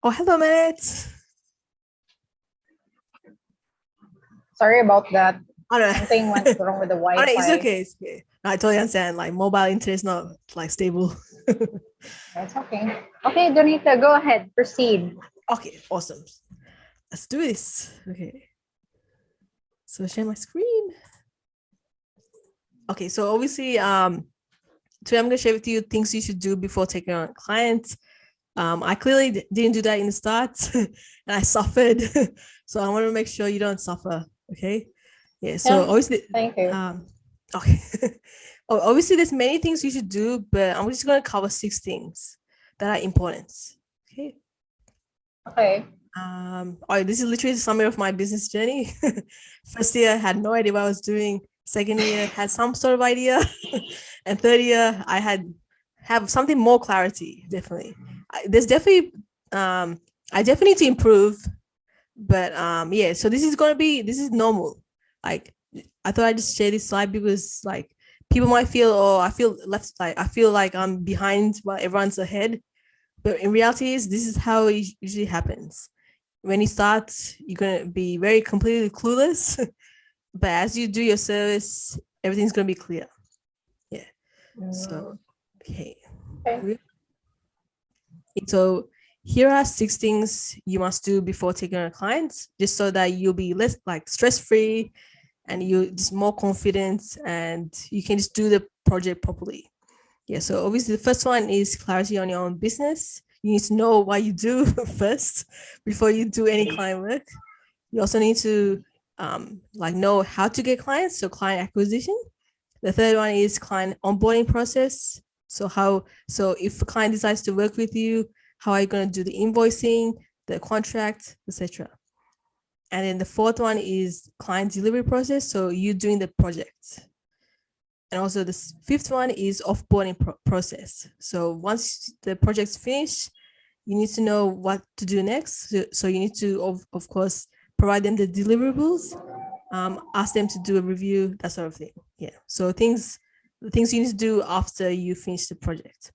Oh, hello, Matt. Sorry about that. Oh, no. Something went wrong with the Oh, no, it's Wi-Fi. okay. It's okay. No, I totally understand. Like mobile internet is not like stable. That's okay. Okay, Donita, go ahead. Proceed. Okay, awesome. Let's do this. Okay. So share my screen. Okay, so obviously, today I'm gonna share with you things you should do before taking on clients. I clearly didn't do that in the start, and I suffered. So I want to make sure you don't suffer. Okay. Yeah. So Yeah, obviously, thank you. okay. Oh, obviously, there's many things you should do, but I'm just gonna cover 6 things that are important. Okay. Okay. Oh, this is literally a summary of my business journey. First year, I had no idea what I was doing. Second year, had some sort of idea, and third year, I have something more clarity. Definitely, there's definitely I definitely need to improve, but yeah. So this is normal. Like I thought I'd just share this slide because like people might feel, oh, I feel left, like I feel like I'm behind while everyone's ahead. But in reality, this is how it usually happens when you start, you're gonna be very completely clueless. But as you do your service, everything's gonna be clear. Yeah. So okay. Okay. So here are 6 things you must do before taking on clients, just so that you'll be less like stress-free and you just more confident and you can just do the project properly. Yeah. So obviously the first one is clarity on your own business. You need to know what you do first before you do any client work. You also need to like know how to get clients, so client acquisition. The third one is client onboarding process. So if a client decides to work with you, how are you going to do the invoicing, the contract, etc. And then the fourth one is client delivery process. So you doing the project. And also the fifth one is offboarding process. So once the project's finished, you need to know what to do next. So you need to, of course, provide them the deliverables, ask them to do a review, that sort of thing. Yeah. So the things you need to do after you finish the project.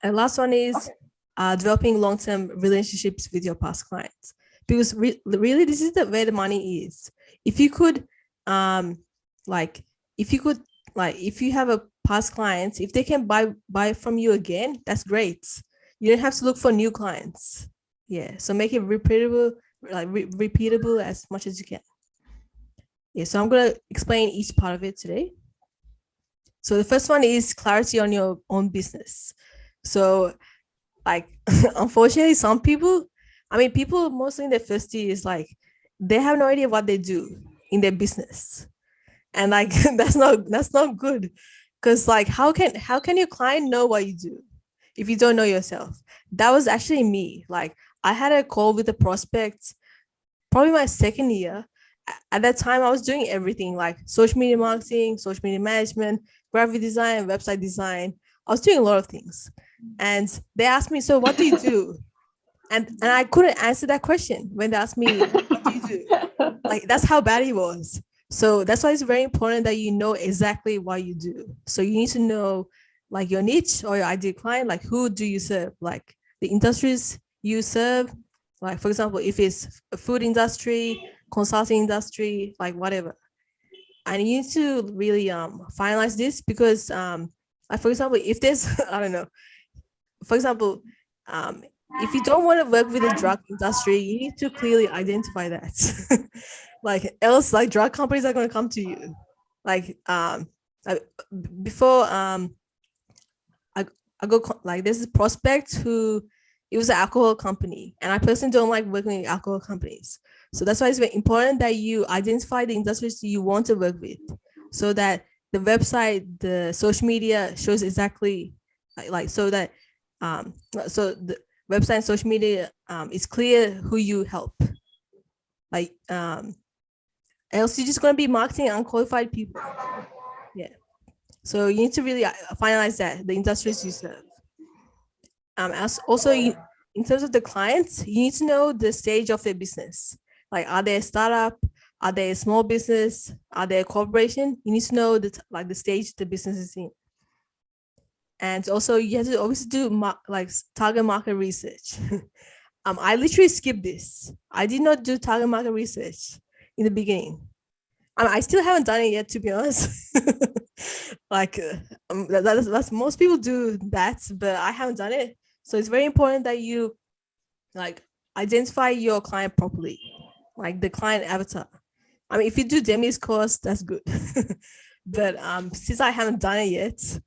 And last one is developing long-term relationships with your past clients, because really this is where the money is. If you could, like, if you could, like, if you have a past clients, if they can buy from you again, that's great. You don't have to look for new clients. Yeah. So make it repeatable, like repeatable as much as you can. Yeah. So I'm gonna explain each part of it today. So the first one is clarity on your own business. So like unfortunately some people, I mean people mostly in their first year is like they have no idea what they do in their business. And like that's not good. Because like how can your client know what you do if you don't know yourself? That was actually me. Like I had a call with a prospect probably my second year. At that time I was doing everything like social media marketing, social media management, graphic design, website design. I was doing a lot of things. And they asked me, so what do you do? And I couldn't answer that question when they asked me, what do you do? Like that's how bad it was. So that's why it's very important that you know exactly what you do. So you need to know like your niche or your ideal client, like who do you serve, like the industries you serve. Like for example, if it's a food industry, consulting industry, like whatever. And you need to really finalize this because like for example, if there's I don't know, for example, if you don't want to work with the drug industry, you need to clearly identify that. Like else, like drug companies are going to come to you. Like like, before I go like there's a prospect who it was an alcohol company, and I personally don't like working with alcohol companies. So that's why it's very important that you identify the industries you want to work with, so that the website, the social media shows exactly like so that so the website and social media is clear who you help. Like else you're just going to be marketing unqualified people. Yeah. So you need to really finalize that the industries you serve. As also in terms of the clients, you need to know the stage of their business. Like, are they a startup? Are they a small business? Are they a corporation? You need to know the stage the business is in. And also, you have to always do like target market research. I literally skipped this. I did not do target market research in the beginning. I still haven't done it yet, to be honest. Like that's most people do that, but I haven't done it. So it's very important that you like identify your client properly, like the client avatar. I mean, if you do Demi's course, that's good. But since I haven't done it yet,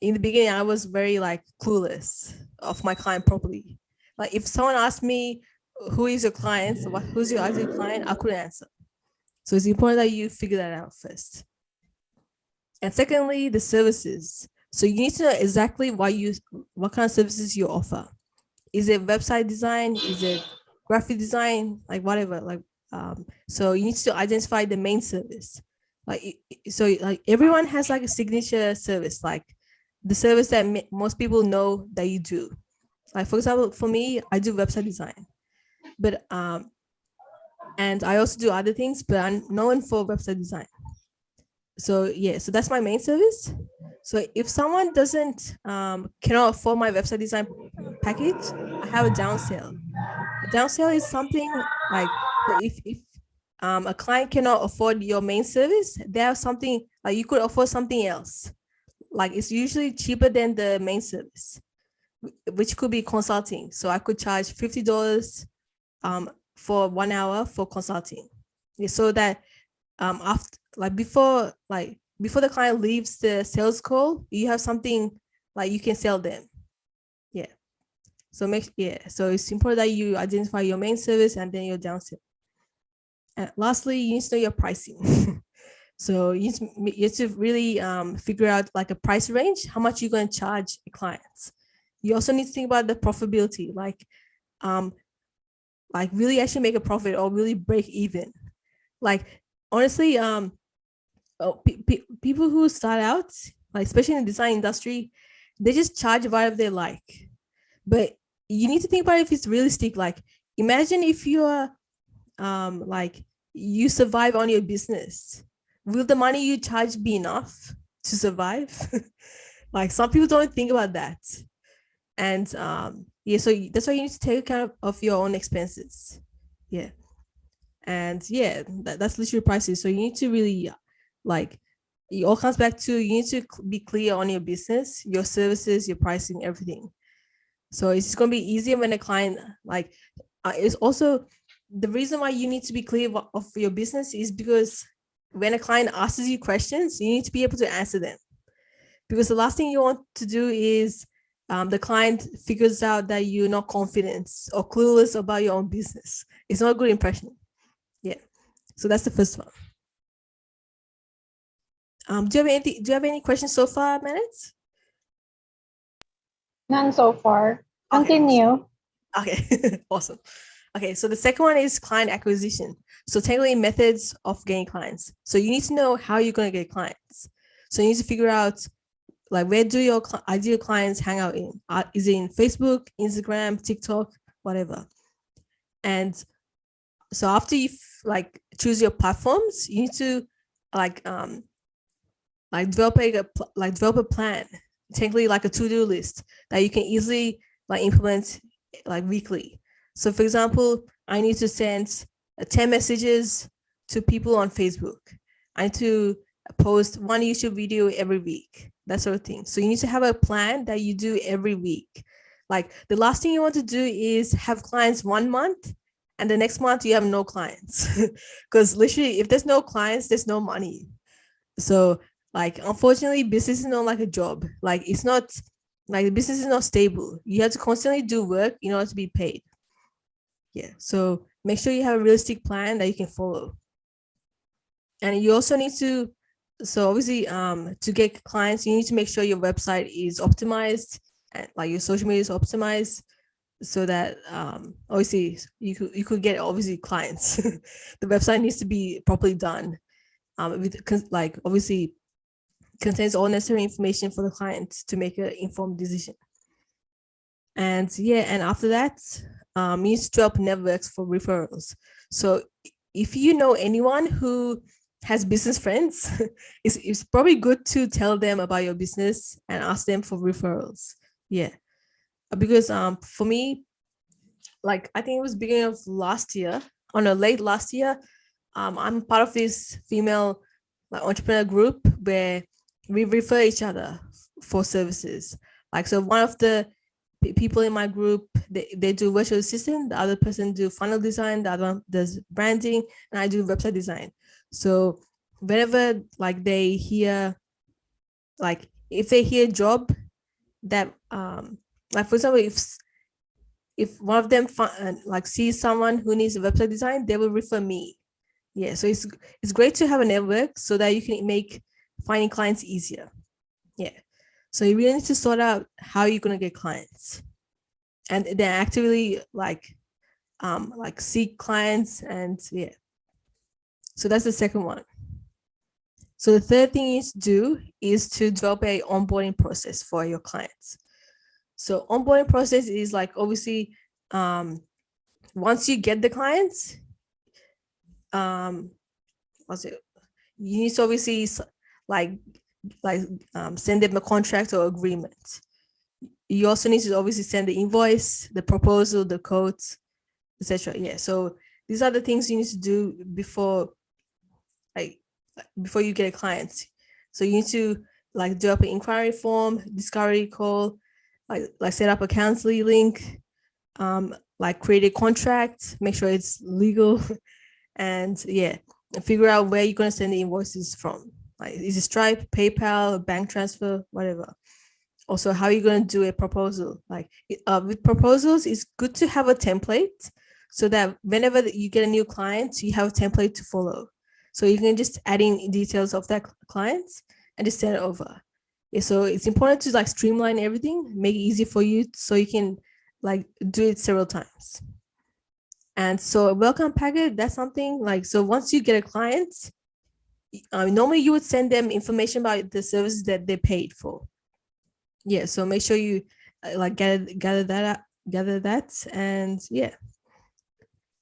in the beginning I was very like clueless of my client properly. Like if someone asked me who is your client, so who's your ideal client, I couldn't answer. So it's important that you figure that out first. And secondly, the services. So you need to know exactly what kind of services you offer. Is it website design? Is it graphic design? Like whatever. So you need to identify the main service. Like everyone has like a signature service, like the service that most people know that you do. Like for example, for me, I do website design, but and I also do other things, but I'm known for website design. So yeah, so that's my main service. So if someone doesn't cannot afford my website design package, I have a downsell. A downsell is something like, so if a client cannot afford your main service, they have something like you could afford something else. Like it's usually cheaper than the main service, which could be consulting. So I could charge $50 for 1 hour for consulting. Yeah, so that after before the client leaves the sales call, you have something like you can sell them. Yeah. So it's important that you identify your main service and then your downsell. And lastly, you need to know your pricing. So you have to really figure out like a price range, how much you're going to charge the clients. You also need to think about the profitability, like really actually make a profit or really break even. Like honestly, people who start out, like especially in the design industry, they just charge whatever they like. But you need to think about if it's realistic. Like imagine if you're like you survive on your business, will the money you charge be enough to survive? Like some people don't think about that. And yeah, so that's why you need to take account of your own expenses. Yeah. And yeah, that's literally prices. So you need to really like, it all comes back to you need to be clear on your business, your services, your pricing, everything. So it's going to be easier when a client like it's also the reason why you need to be clear of your business is because when a client asks you questions, you need to be able to answer them. Because the last thing you want to do is the client figures out that you're not confident or clueless about your own business. It's not a good impression. Yeah. So that's the first one. Do you have any questions so far, Minutes? None so far. Continue. Okay, awesome. Okay, so the second one is client acquisition. So technically methods of getting clients. So you need to know how you're going to get clients. So you need to figure out like where do your ideal clients hang out in? Is it in Facebook, Instagram, TikTok, whatever? And so after you like choose your platforms, you need to like develop a plan, technically like a to-do list that you can easily like implement like weekly. So for example, I need to send 10 messages to people on Facebook. I need to post one YouTube video every week, that sort of thing. So you need to have a plan that you do every week. Like the last thing you want to do is have clients 1 month and the next month you have no clients. Because literally if there's no clients, there's no money. So like unfortunately business is not like a job. Like it's not like the business is not stable. You have to constantly do work in order to be paid. Yeah, so make sure you have a realistic plan that you can follow. And you also need to, so obviously to get clients, you need to make sure your website is optimized and like your social media is optimized so that obviously you could get obviously clients. The website needs to be properly done, like obviously contains all necessary information for the client to make an informed decision. And yeah, and after that, you need to develop networks for referrals. So if you know anyone who has business friends, it's probably good to tell them about your business and ask them for referrals. Yeah, because for me, like I think it was beginning of last year, or no, late last year. I'm part of this female like entrepreneur group where we refer each other for services. Like, so one of the people in my group, they do virtual assistant, the other person do funnel design, the other one does branding, and I do website design. So whenever like they hear, like if they hear a job that like for example, if one of them like sees someone who needs a website design, they will refer me. Yeah, so it's great to have a network so that you can make finding clients easier. Yeah, so you really need to sort out how you're gonna get clients, and then actively like seek clients, and yeah. So that's the second one. So the third thing you do is to develop a onboarding process for your clients. So onboarding process is like obviously once you get the clients, what's it? You need to obviously like send them a contract or agreement. You also need to obviously send the invoice, the proposal, the codes, etc. Yeah. So these are the things you need to do like before you get a client. So you need to like do up an inquiry form, discovery call, like set up a counseling link, like create a contract, make sure it's legal, and yeah, figure out where you're gonna send the invoices from. Like, is it Stripe, PayPal, bank transfer, whatever. Also, how are you going to do a proposal? Like with proposals, it's good to have a template so that whenever you get a new client, you have a template to follow. So you can just add in details of that client and just send it over. Yeah, so it's important to like streamline everything, make it easy for you so you can like do it several times. And so a welcome packet, that's something like, so once you get a client, normally you would send them information about the services that they paid for. Yeah, so make sure you like gather that, and yeah.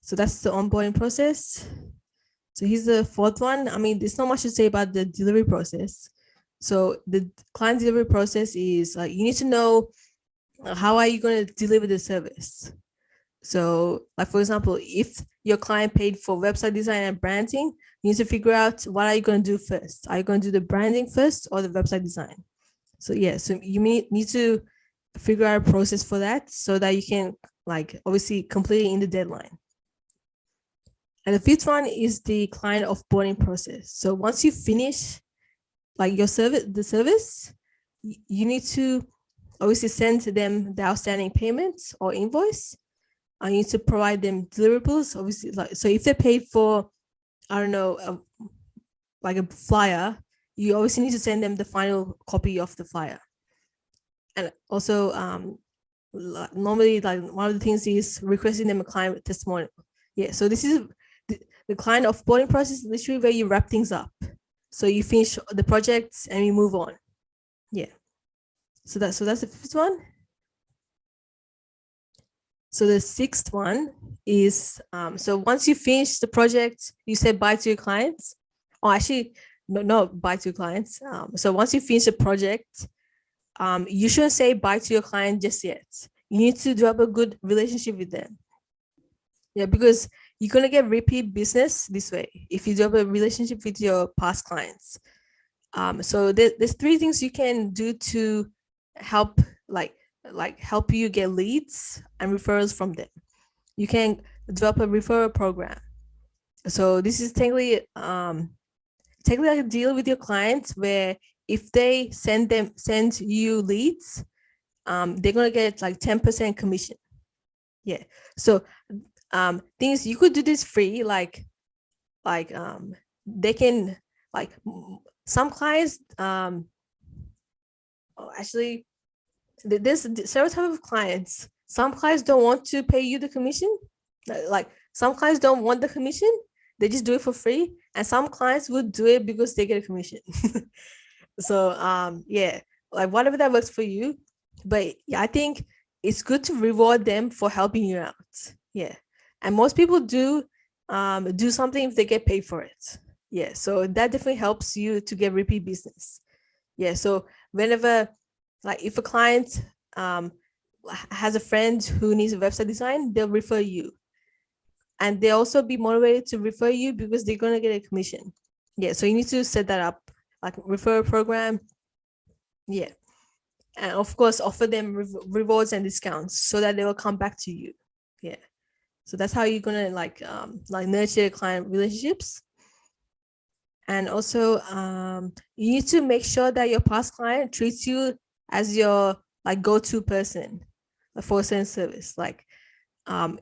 So that's the onboarding process. So here's the fourth one. I mean, there's not much to say about the delivery process. So the client delivery process is like you need to know how are you going to deliver the service. So like for example, if your client paid for website design and branding, you need to figure out what are you going to do first. Are you going to do the branding first or the website design? So yeah, so you need to figure out a process for that so that you can like obviously complete it in the deadline. And the fifth one is the client offboarding process. So once you finish like your service, you need to obviously send to them the outstanding payments or invoice. I need to provide them deliverables. Obviously, like so if they paid for, I don't know, like a flyer, you obviously need to send them the final copy of the flyer. And also, normally, like one of the things is requesting them a client testimonial. Yeah, so this is the client offboarding process, literally where you wrap things up. So you finish the project and you move on. Yeah. So that's the fifth one. So the sixth one is so once you finish the project, you say bye to your clients. Oh, actually, no, bye to your clients. So once you finish the project, you shouldn't say bye to your client just yet. You need to develop a good relationship with them. Yeah, because you're gonna get repeat business this way if you develop a relationship with your past clients. So there's three things you can do to help help you get leads and referrals from them. You can develop a referral program. So this is technically like a deal with your clients where if they send you leads, they're gonna get like 10% commission. Yeah. So things you could do this free, like they can like some clients actually there's several types of clients. Some clients don't want to pay you the commission. Like some clients don't want the commission, they just do it for free, and some clients would do it because they get a commission. So yeah, like whatever that works for you, but yeah, I think it's good to reward them for helping you out. Yeah, and most people do something if they get paid for it. Yeah, so that definitely helps you to get repeat business. Yeah, so whenever like if a client has a friend who needs a website design, they'll refer you. And they also be motivated to refer you because they're going to get a commission. Yeah, so you need to set that up, like referral program. Yeah. And of course, offer them rewards and discounts so that they will come back to you. Yeah. So that's how you're gonna like nurture client relationships. And also, you need to make sure that your past client treats you as your like go-to person for a certain service. Like,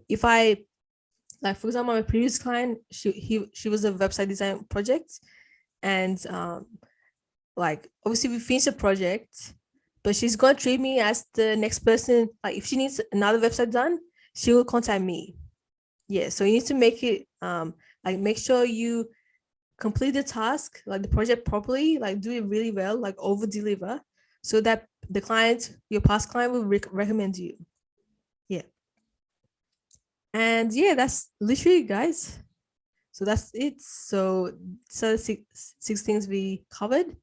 if I like, for example, my previous client, she was a website design project, and like obviously we finished the project, but she's gonna treat me as the next person. Like if she needs another website done, she will contact me. Yeah, so you need to make it like make sure you complete the task, like the project properly, like do it really well, like over deliver, so that the client, your past client, will recommend you. Yeah. And yeah, that's literally, guys. So that's it. So six things we covered.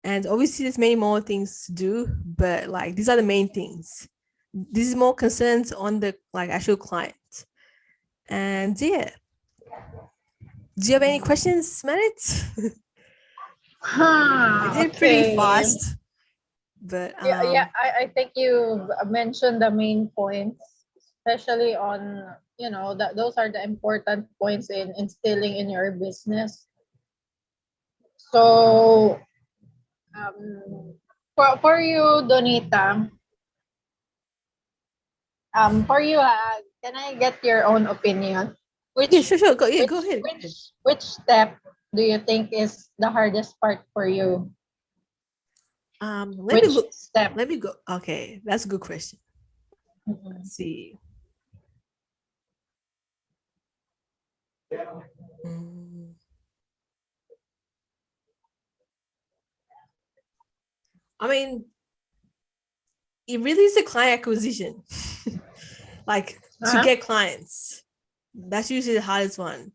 And obviously there's many more things to do, but like these are the main things. This is more concerns on the like actual client. And yeah. Do you have any questions, Marit? I did pretty fast. But yeah, I think you mentioned the main points, especially on, that those are the important points in instilling in your business. So for you, Donita, for you, can I get your own opinion? yeah, Which sure. Go which ahead. which step do you think is the hardest part for you? Let me Which look. step? Let me go. Okay, that's a good question. Mhm. Let's see. Mm, I mean, it really is a client acquisition. Like to Uh-huh. get clients. That's usually the hardest one.